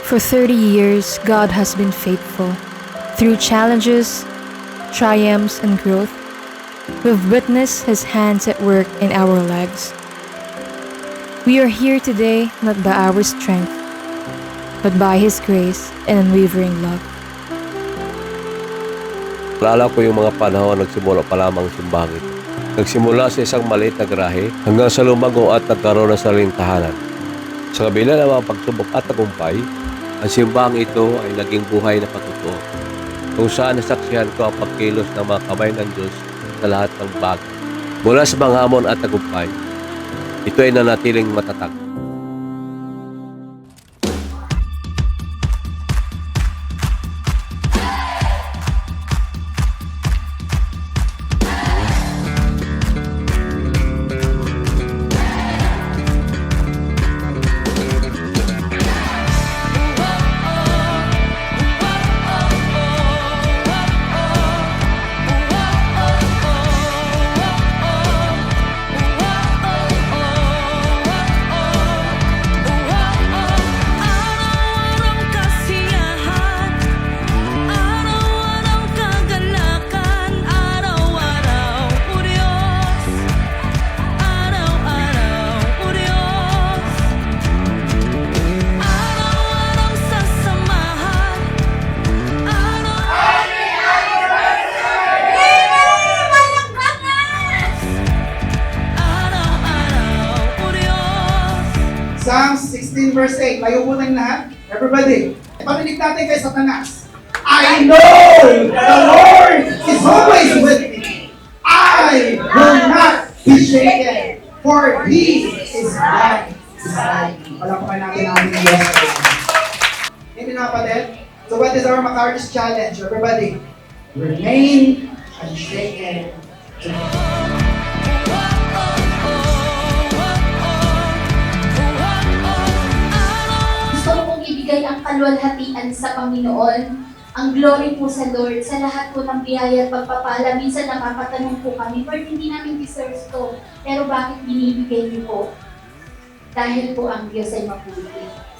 For 30 years, God has been faithful. Through challenges, triumphs, and growth, we've witnessed His hands at work in our lives. We are here today not by our strength, but by His grace and unwavering love. Alala ko yung mga panahon nagsimula pa lamang simbahan ito. Nagsimula sa isang maliit na garahe hanggang sa lumago at nagkaroon ng sariling tahanan. Sa kabila ng mga pagsubok at tagumpay, ang simbahang ito ay naging buhay na patutuo, kung saan nasaksihan ko ang pagkilos ng mga kamay ng Diyos sa lahat ng bagay. Mula sa mga hamon at tagumpay, ito ay nanatiling matatag. Psalms 16 verse 8. Tayo po ng lahat. Everybody. Paninig natin kay Satanas. I know the Lord is always with me. I will not be shaken, for He is right beside me. Palapakan natin ang aming Diyos. Hindi na kapatid. So what is our Macarius challenge? Everybody. Remain unshaken. Ibigay ang kalwalhatian sa Panginoon, ang glory po sa Lord, sa lahat po ng biyaya at pagpapala. Minsan napapatanong po kami, Lord, hindi namin deserve to, pero bakit binibigay niyo po? Dahil po ang Diyos ay mabuti.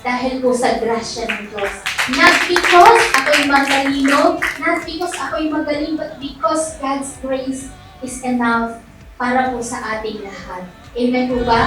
Dahil po sa grasya ng Diyos. Not because ako'y magalino, not because ako'y magaling, but because God's grace is enough para po sa ating lahat. Amen po ba?